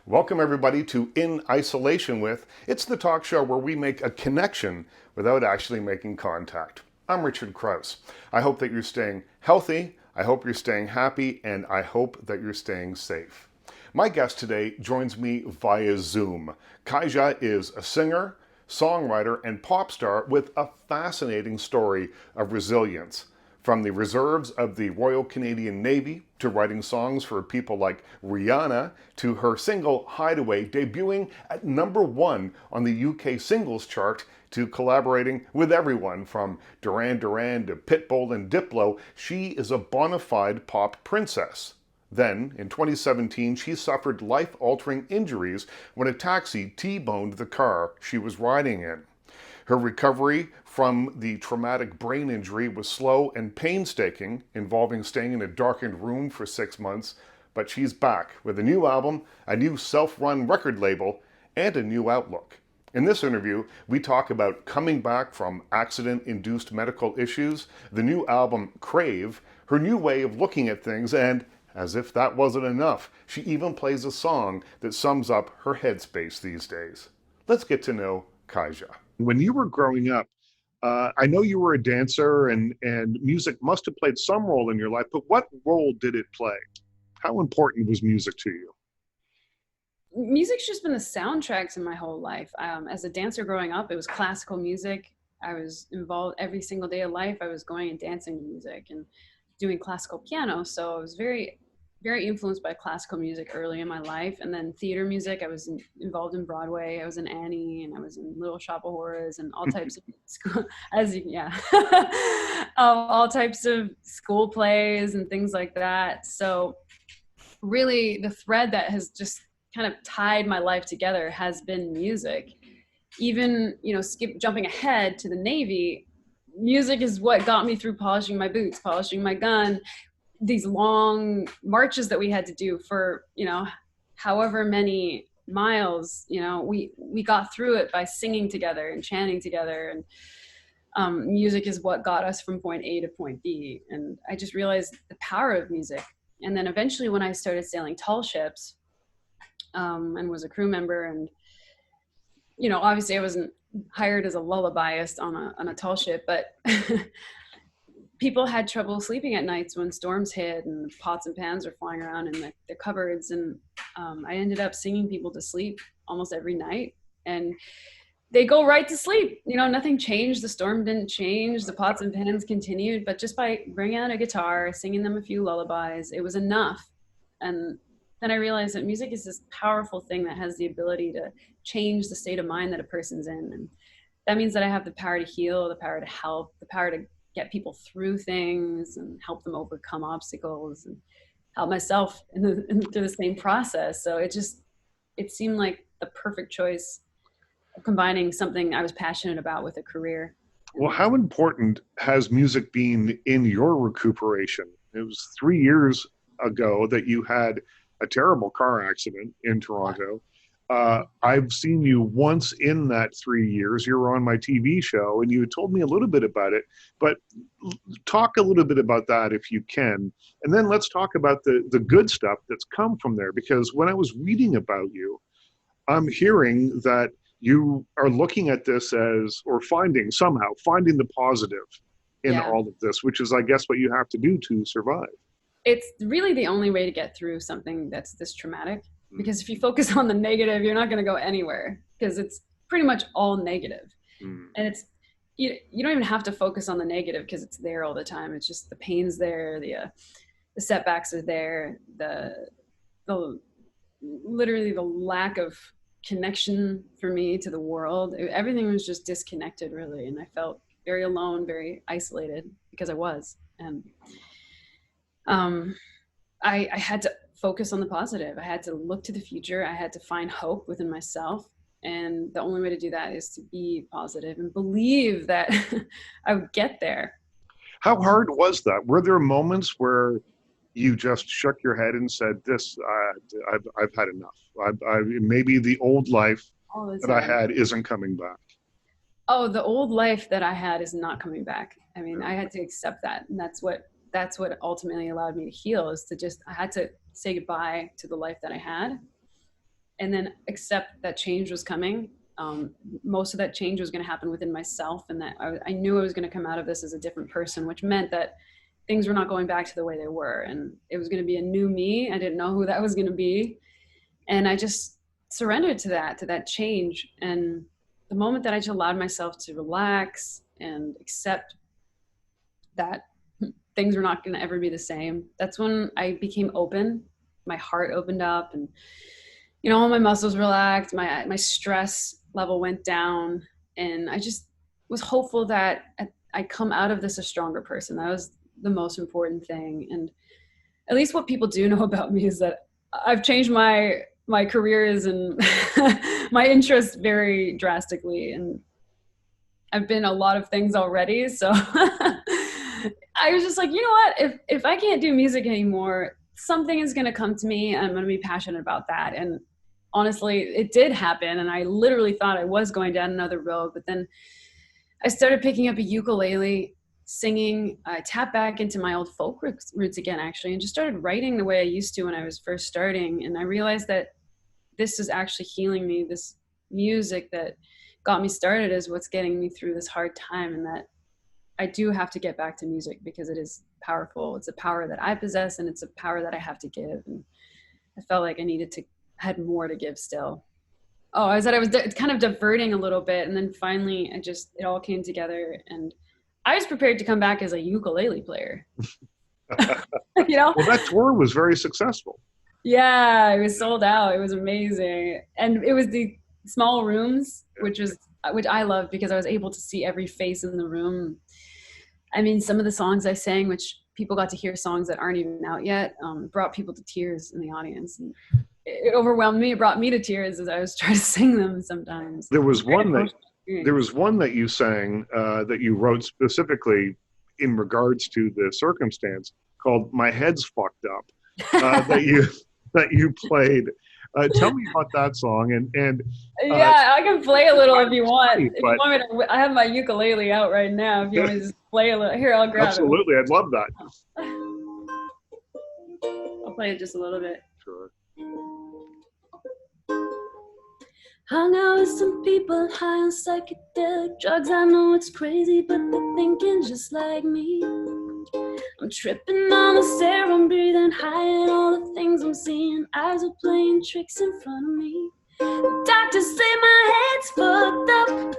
Welcome everybody to In Isolation With. It's the talk show where we make a connection without actually making contact. I'm Richard Krause. I hope that you're staying healthy, I hope you're staying happy, and I hope that you're staying safe. My guest today joins me via Zoom. Kiesza is a singer, songwriter, and pop star with a fascinating story of resilience. From the reserves of the Royal Canadian Navy to writing songs for people like Rihanna to her single Hideaway debuting at #1 on the UK singles chart to collaborating with everyone from Duran Duran to Pitbull and Diplo, she is a bona fide pop princess. Then, in 2017, she suffered life-altering injuries when a taxi T-boned the car she was riding in. Her recovery from the traumatic brain injury was slow and painstaking, involving staying in a darkened room for 6 months, but she's back with a new album, a new self-run record label, and a new outlook. In this interview, we talk about coming back from accident-induced medical issues, the new album Crave, her new way of looking at things, and, as if that wasn't enough, she even plays a song that sums up her headspace these days. Let's get to know Kiesza. When you were growing up, I know you were a dancer and music must have played some role in your life, but what role did it play? How important was music to you? Music's just been the soundtrack to my whole life. As a dancer growing up, it was classical music. I was involved every single day of life. I was going and dancing to music and doing classical piano. So I was very, very influenced by classical music early in my life. And then theater music, I was involved in Broadway. I was in Annie and I was in Little Shop of Horrors and all types of school, all types of school plays and things like that. So really the thread that has just kind of tied my life together has been music. Even, jumping ahead to the Navy, music is what got me through polishing my boots, polishing my gun, these long marches that we had to do for, however many miles, we got through it by singing together and chanting together. And music is what got us from point A to point B. And I just realized the power of music. And then eventually when I started sailing tall ships and was a crew member, and, obviously I wasn't hired as a lullabyist on a tall ship, but people had trouble sleeping at nights when storms hit and pots and pans were flying around in the cupboards. And I ended up singing people to sleep almost every night. And they go right to sleep. Nothing changed. The storm didn't change. The pots and pans continued. But just by bringing out a guitar, singing them a few lullabies, it was enough. And then I realized that music is this powerful thing that has the ability to change the state of mind that a person's in. And that means that I have the power to heal, the power to help, the power to get people through things and help them overcome obstacles and help myself through the same process. So it seemed like the perfect choice of combining something I was passionate about with a career. Well, how important has music been in your recuperation? It was 3 years ago that you had a terrible car accident in Toronto. I've seen you once in that 3 years. You were on my TV show and you told me a little bit about it, but talk a little bit about that if you can. And then let's talk about the good stuff that's come from there, because when I was reading about you, I'm hearing that you are looking at this as, or finding the positive in all of this, which is, I guess, what you have to do to survive. It's really the only way to get through something that's this traumatic. Because if you focus on the negative, you're not going to go anywhere, because it's pretty much all negative. And it's you don't even have to focus on the negative because it's there all the time. It's just the pain's there, the setbacks are there, the literally the lack of connection for me to the world. Everything was just disconnected, really, and I felt very alone, very isolated, because I was. And I had to focus on the positive. I had to look to the future. I had to find hope within myself. And the only way to do that is to be positive and believe that I would get there. How hard was that? Were there moments where you just shook your head and said, I've had enough. Maybe the old life that I had isn't coming back. Oh, the old life that I had is not coming back. I mean, I had to accept that. And that's that's what ultimately allowed me to heal, is to just, I had to say goodbye to the life that I had and then accept that change was coming. Most of that change was going to happen within myself, and that I knew I was going to come out of this as a different person, which meant that things were not going back to the way they were, and it was going to be a new me. I didn't know who that was going to be, and I just surrendered to that change. And the moment that I just allowed myself to relax and accept that things were not going to ever be the same, that's when I became open. My heart opened up, and all my muscles relaxed, my stress level went down, and I just was hopeful that I come out of this a stronger person. That was the most important thing. And at least what people do know about me is that I've changed my careers and my interests very drastically, and I've been a lot of things already. So I was just like, you know what, if I can't do music anymore, something is going to come to me, and I'm going to be passionate about that. And honestly, it did happen, and I literally thought I was going down another road, but then I started picking up a ukulele, singing. I tapped back into my old folk roots again, actually, and just started writing the way I used to when I was first starting. And I realized that this is actually healing me. This music that got me started is what's getting me through this hard time, and that I do have to get back to music because it is powerful. It's a power that I possess, and it's a power that I have to give. And I felt like I had more to give still. Oh, I was kind of diverting a little bit, and then finally it all came together, and I was prepared to come back as a ukulele player. Well, that tour was very successful. Yeah, it was sold out. It was amazing. And it was the small rooms, which I love because I was able to see every face in the room. I mean, some of the songs I sang, which people got to hear songs that aren't even out yet, brought people to tears in the audience. And it overwhelmed me. It brought me to tears as I was trying to sing them sometimes. There was one that you sang that you wrote specifically in regards to the circumstance, called "My Head's Fucked Up," that you played. Tell me about that song. And yeah, I can play a little if you want. If you want me to, I have my ukulele out right now. If you want me to just play a little, here, I'll grab absolutely, I'd love that. I'll play it just a little bit. Sure. Hung out with some people high on psychedelic drugs. I know it's crazy, but they're thinking just like me. I'm tripping on the serum, breathing high, and all the things I'm seeing. Eyes are playing tricks in front of me. The doctors say my head's fucked up.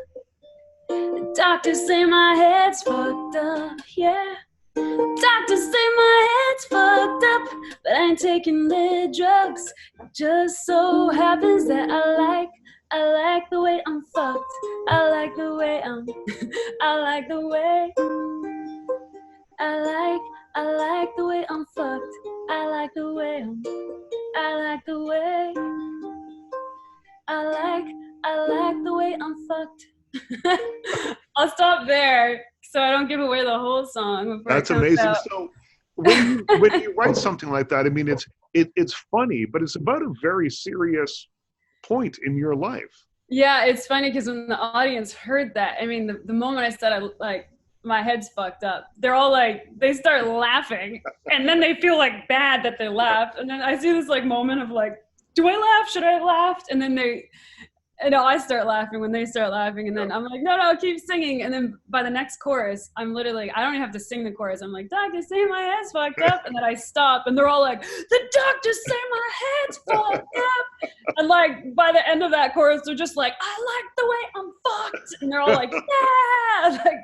The doctors say my head's fucked up, yeah. The doctors say my head's fucked up, but I ain't taking their drugs. It just so happens that I like the way I'm fucked. I like the way I like the way I like the way I'm fucked. I like the way I like the way I like the way I'm fucked. I'll stop there so I don't give away the whole song. That's amazing. Out. So when you write something like that, I mean, it's funny, but it's about a very serious point in your life. Yeah, it's funny because when the audience heard that, I mean, the moment I said my head's fucked up, they're all like, they start laughing, and then they feel like bad that they laughed, and then I see this like moment of like, do I laugh? Should I have laughed? And then I start laughing when they start laughing, and then I'm like, no, keep singing. And then by the next chorus, I'm literally, I don't even have to sing the chorus. I'm like, doctors say my head's fucked up. And then I stop, and they're all like, the doctors say my head's fucked up. And like, by the end of that chorus, they're just like, I like the way I'm fucked. And they're all like, yeah. Like,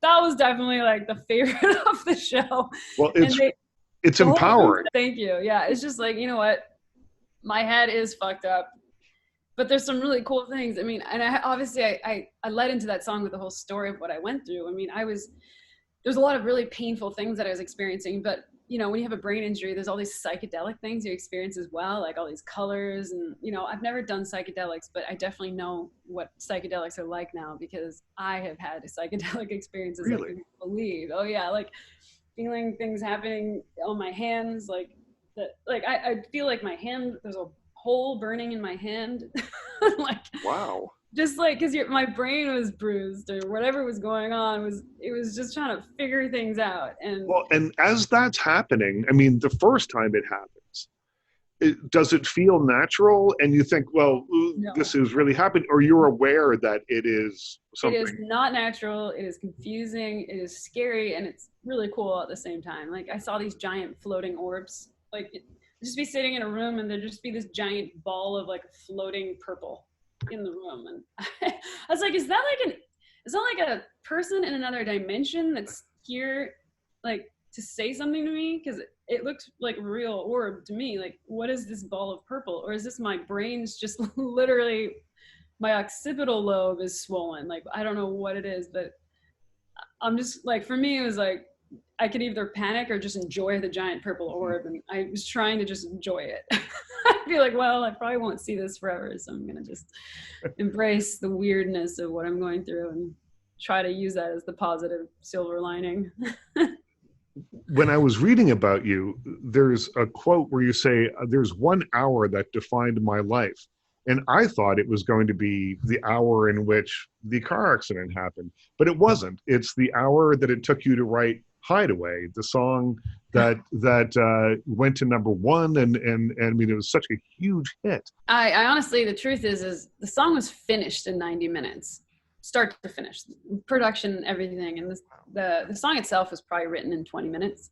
that was definitely like the favorite of the show. Well, it's empowering. Thank you. Yeah, it's just like, you know what? My head is fucked up. But there's some really cool things. I mean, and I led into that song with the whole story of what I went through. I mean, there's a lot of really painful things that I was experiencing, but when you have a brain injury, there's all these psychedelic things you experience as well, like all these colors. And, I've never done psychedelics, but I definitely know what psychedelics are like now because I have had psychedelic experiences. Really? That you wouldn't believe. Oh yeah. Like feeling things happening on my hands, like that. Like I feel like my hand, there's a hole burning in my hand. Like, wow. just like because my brain was bruised or whatever was going on it was just trying to figure things out. And Well, and as that's happening, I mean, the first time it happens, does it feel natural? And you think, well, ooh, no, this is really happening, or you're aware that it is it is something? not natural. It is confusing. It is scary, and it's really cool at the same time. Like I saw these giant floating orbs. Like just be sitting in a room, and there'd just be this giant ball of like floating purple in the room, and I was like, is that like a person in another dimension that's here, like to say something to me? Because it looks like a real orb to me. Like, what is this ball of purple, or is this my brain's just literally my occipital lobe is swollen? Like I don't know what it is, but I'm just like, for me it was like I could either panic or just enjoy the giant purple orb, and I was trying to just enjoy it. I'd be like, well, I probably won't see this forever, so I'm gonna just embrace the weirdness of what I'm going through and try to use that as the positive silver lining. When I was reading about you, there's a quote where you say, "There's 1 hour that defined my life." And I thought it was going to be the hour in which the car accident happened, but it wasn't. It's the hour that it took you to write Hideaway, the song that went to #1, and I mean, it was such a huge hit. I honestly, the truth is the song was finished in 90 minutes, start to finish, production, everything. And the song itself was probably written in 20 minutes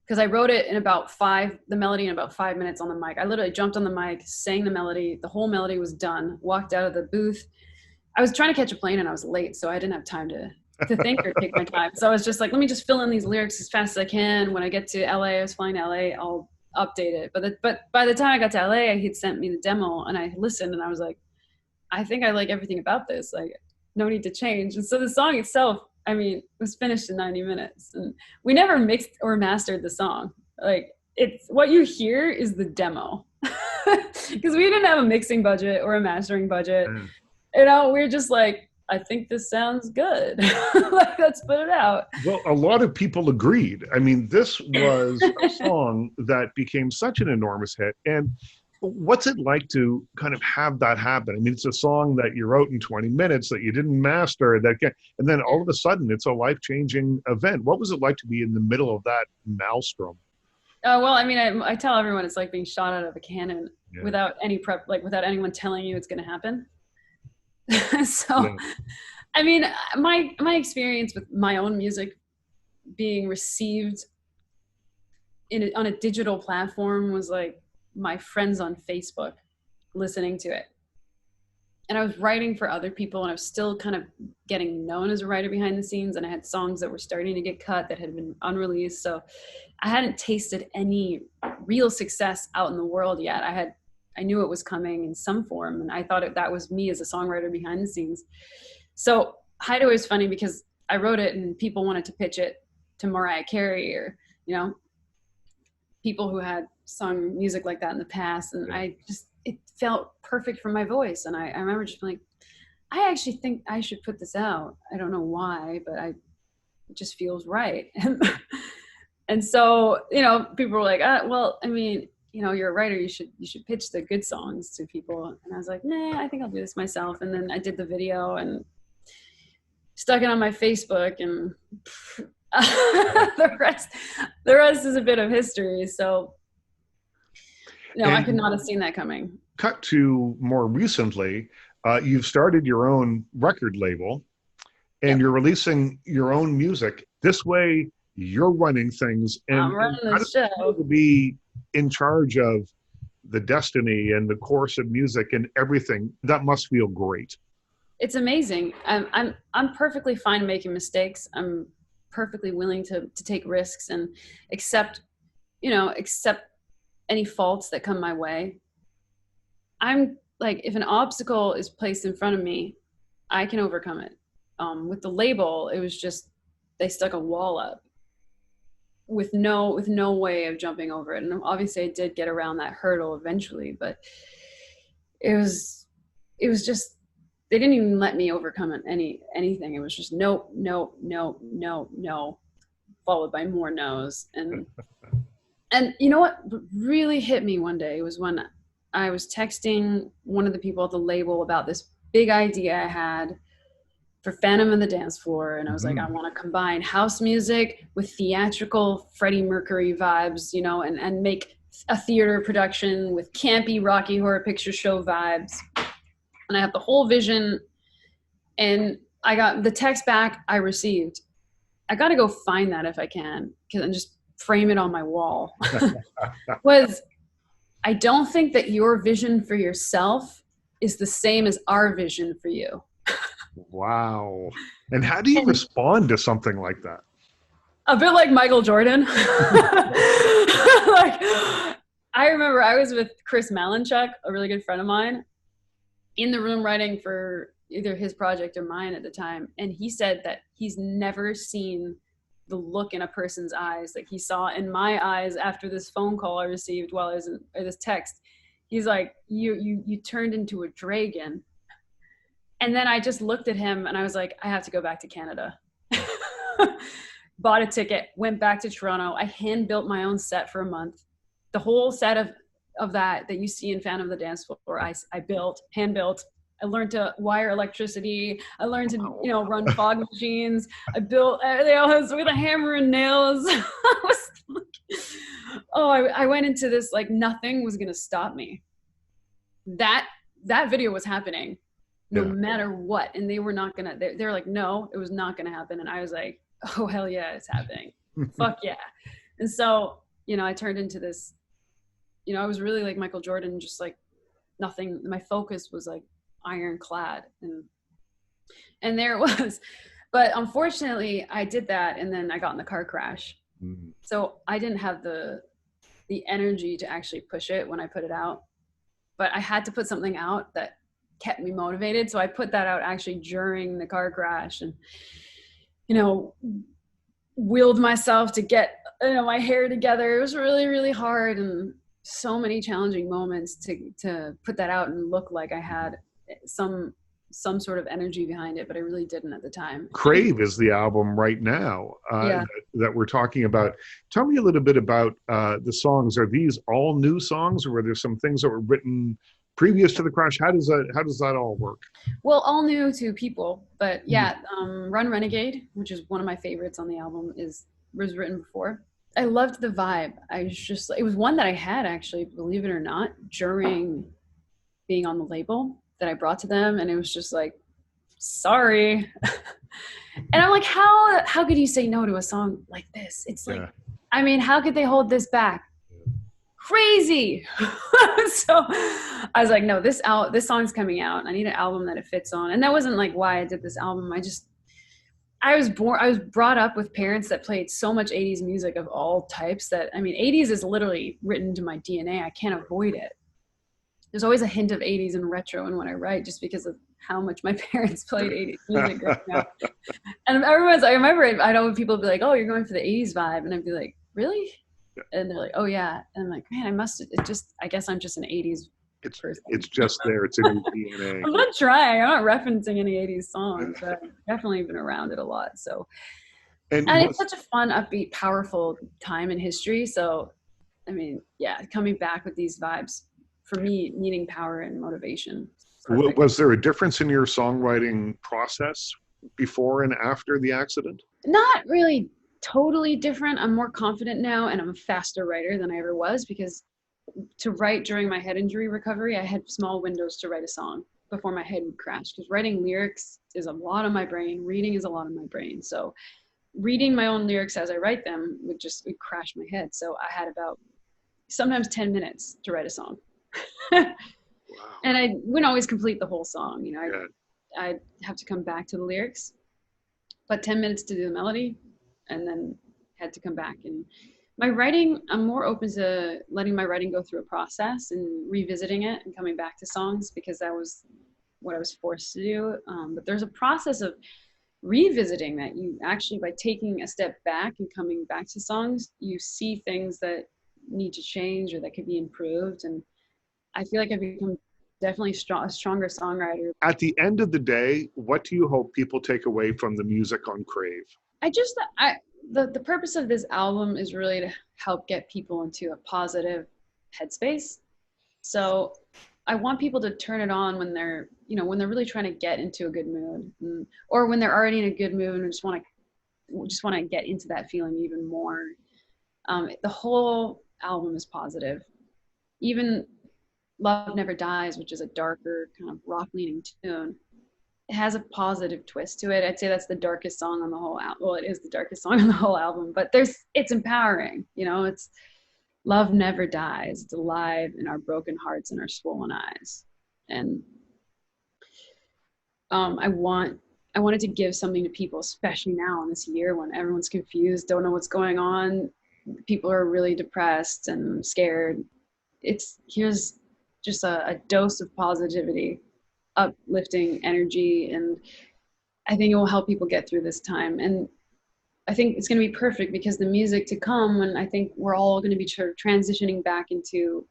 because I wrote it in the melody in about 5 minutes on the mic. I literally jumped on the mic, sang the melody. The whole melody was done, walked out of the booth. I was trying to catch a plane and I was late, so I didn't have time to think or take my time. So I was just like, let me just fill in these lyrics as fast as I can. When I get to LA, I was flying to LA, I'll update it. But by the time I got to LA, he'd sent me the demo and I listened and I was like, I think I like everything about this. Like, no need to change. And so the song itself, I mean, was finished in 90 minutes. And we never mixed or mastered the song. Like, it's what you hear is the demo. Because we didn't have a mixing budget or a mastering budget. You know, we're just like, I think this sounds good. Like, let's put it out. Well, a lot of people agreed. I mean, this was a song that became such an enormous hit. And what's it like to kind of have that happen? I mean, it's a song that you wrote in 20 minutes that you didn't master, and then all of a sudden it's a life-changing event. What was it like to be in the middle of that maelstrom? Well, I mean, I tell everyone it's like being shot out of a cannon without any prep, like without anyone telling you it's going to happen. So, yeah. I mean, my experience with my own music being received on a digital platform was like my friends on Facebook listening to it. And I was writing for other people and I was still kind of getting known as a writer behind the scenes. And I had songs that were starting to get cut that had been unreleased. So I hadn't tasted any real success out in the world yet. I knew it was coming in some form. And I thought that was me as a songwriter behind the scenes. So Hideaway was funny because I wrote it and people wanted to pitch it to Mariah Carey or, you know, people who had sung music like that in the past. And it felt perfect for my voice. And I remember just being like, I actually think I should put this out. I don't know why, but it just feels right. And so, you know, people were like, well, I mean, you know, you're a writer, you should pitch the good songs to people. And I was like, nah, I think I'll do this myself. And then I did the video and stuck it on my Facebook, and the rest is a bit of history. So no, I could not have seen that coming. Cut to more recently, you've started your own record label and you're releasing your own music. This way you're running things, and I'm running the show. To be in charge of the destiny and the course of music and everything, that must feel great. It's amazing. I'm perfectly fine making mistakes. I'm perfectly willing to take risks and accept any faults that come my way. I'm like, if an obstacle is placed in front of me, I can overcome it. With the label, it was just, they stuck a wall up with no way of jumping over it. And obviously I did get around that hurdle eventually, but it was just, they didn't even let me overcome anything. It was just no, followed by more no's. And you know what really hit me one day was when I was texting one of the people at the label about this big idea I had for Phantom of the Dance Floor. And I was like, I want to combine house music with theatrical Freddie Mercury vibes, you know, and make a theater production with campy Rocky Horror Picture Show vibes. And I have the whole vision, and I got the text back I received. I got to go find that if I can, and just frame it on my wall. Was, I don't think that your vision for yourself is the same as our vision for you. Wow. And how do you respond to something like that? A bit like Michael Jordan. Like, I remember I was with Chris Malinchuk, a really good friend of mine, in the room writing for either his project or mine at the time. And he said that he's never seen the look in a person's eyes like he saw in my eyes after this phone call I received while I was or this text. He's like, you turned into a dragon. And then I just looked at him and I was like, I have to go back to Canada. Bought a ticket, went back to Toronto. I hand built my own set for a month. The whole set of that you see in Phantom of the Dance Floor, I built, hand built. I learned to wire electricity. I learned to, you know, run fog machines. I built everything else with a hammer and nails. I went into this like nothing was gonna stop me. That video was happening no matter what, and they were not gonna. They're like, no, it was not gonna happen, and I was like, oh hell yeah, it's happening. Fuck yeah. And so, you know, I turned into this. You know, I was really like Michael Jordan, just like nothing. My focus was like ironclad, and there it was. But unfortunately I did that, and then I got in the car crash. So I didn't have the energy to actually push it when I put it out, but I had to put something out that kept me motivated. So I put that out actually during the car crash, and, you know, willed myself to get, you know, my hair together. It was really, really hard, and so many challenging moments to put that out and look like I had some sort of energy behind it, but I really didn't at the time. Crave is the album right now that we're talking about. Tell me a little bit about the songs. Are these all new songs, or were there some things that were written previous to the crash? How does that all work? Well, all new to people, but yeah, Run Renegade, which is one of my favorites on the album, was written before. I loved the vibe. It was one that I had actually, believe it or not, during being on the label that I brought to them. And it was just like, sorry. And I'm like, how could you say no to a song like this? It's like, I mean, how could they hold this back? Crazy. So I was like, no, this song's coming out. I need an album that it fits on. And that wasn't like why I did this album. I was brought up with parents that played so much 80s music of all types that, I mean, 80s is literally written into my DNA. I can't avoid it. There's always a hint of 80s and retro in what I write, just because of how much my parents played 80s music growing up. And I remember I know people would be like, oh, you're going for the 80s vibe. And I'd be like, really? And they're like, oh yeah. And I'm like, man, I guess I'm just an 80s person. It's just there. It's in your DNA. I'm not trying. I'm not referencing any 80s songs, but I've definitely been around it a lot. So, and it's such a fun, upbeat, powerful time in history. So, I mean, yeah, coming back with these vibes, for me, needing power and motivation. Was there a difference in your songwriting process before and after the accident? Not really totally different. I'm more confident now, and I'm a faster writer than I ever was, because to write during my head injury recovery, I had small windows to write a song before my head would crash, because writing lyrics is a lot on my brain. Reading is a lot on my brain. So reading my own lyrics as I write them would crash my head. So I had about sometimes 10 minutes to write a song. Wow. And I wouldn't always complete the whole song. You know, I'd have to come back to the lyrics, but 10 minutes to do the melody, and then had to come back. And my writing, I'm more open to letting my writing go through a process and revisiting it and coming back to songs, because that was what I was forced to do. But there's a process of revisiting that you actually, by taking a step back and coming back to songs, you see things that need to change or that could be improved. And I feel like I've become definitely a stronger songwriter. At the end of the day, what do you hope people take away from the music on Crave? The purpose of this album is really to help get people into a positive headspace. So I want people to turn it on when they're, when they're really trying to get into a good mood, or when they're already in a good mood and just want to get into that feeling even more. The whole album is positive. Even Love Never Dies, which is a darker kind of rock leaning tune, it has a positive twist to it. I'd say that's the darkest song on the whole album. Well, it is the darkest song on the whole album, but it's empowering. It's love never dies. It's alive in our broken hearts and our swollen eyes. And I wanted to give something to people, especially now in this year when everyone's confused, don't know what's going on. People are really depressed and scared. Here's just a dose of positivity, uplifting energy, and I think it will help people get through this time. And I think it's going to be perfect because the music to come, and I think we're all going to be transitioning back into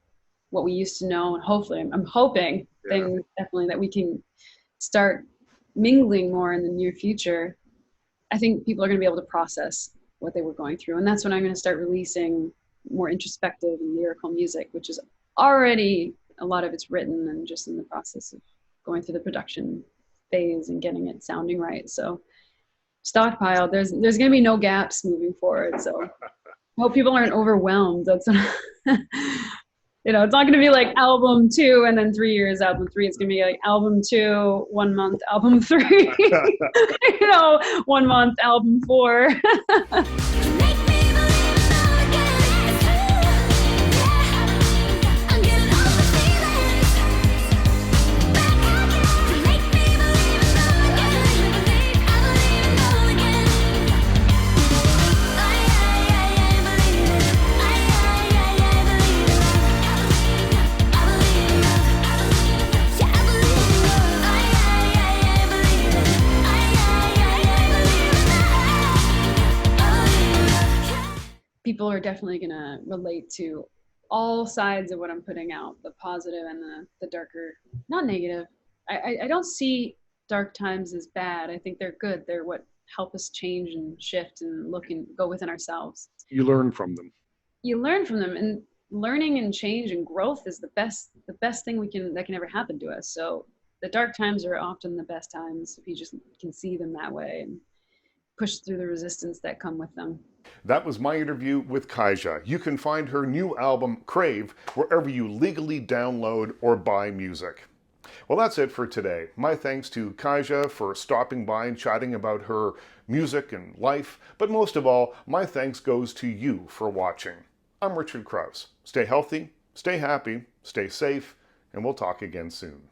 what we used to know, and hopefully, I'm hoping things definitely that we can start mingling more in the near future. I think people are going to be able to process what they were going through, and that's when I'm going to start releasing more introspective and lyrical music, which is already a lot of it's written and just in the process of going through the production phase and getting it sounding right. So stockpile, there's going to be no gaps moving forward. So I hope people aren't overwhelmed. That's it's not going to be like album 2 and then 3 years album 3. It's going to be like album 2, 1 month, album 3, 1 month, album 4. People are definitely going to relate to all sides of what I'm putting out, the positive and the darker, not negative. I don't see dark times as bad. I think they're good. They're what help us change and shift and look and go within ourselves. You learn from them. You learn from them, and learning and change and growth is the best thing that can ever happen to us. So the dark times are often the best times if you just can see them that way and push through the resistance that come with them. That was my interview with Kiesza. You can find her new album, Crave, wherever you legally download or buy music. Well, that's it for today. My thanks to Kiesza for stopping by and chatting about her music and life. But most of all, my thanks goes to you for watching. I'm Richard Krause. Stay healthy, stay happy, stay safe, and we'll talk again soon.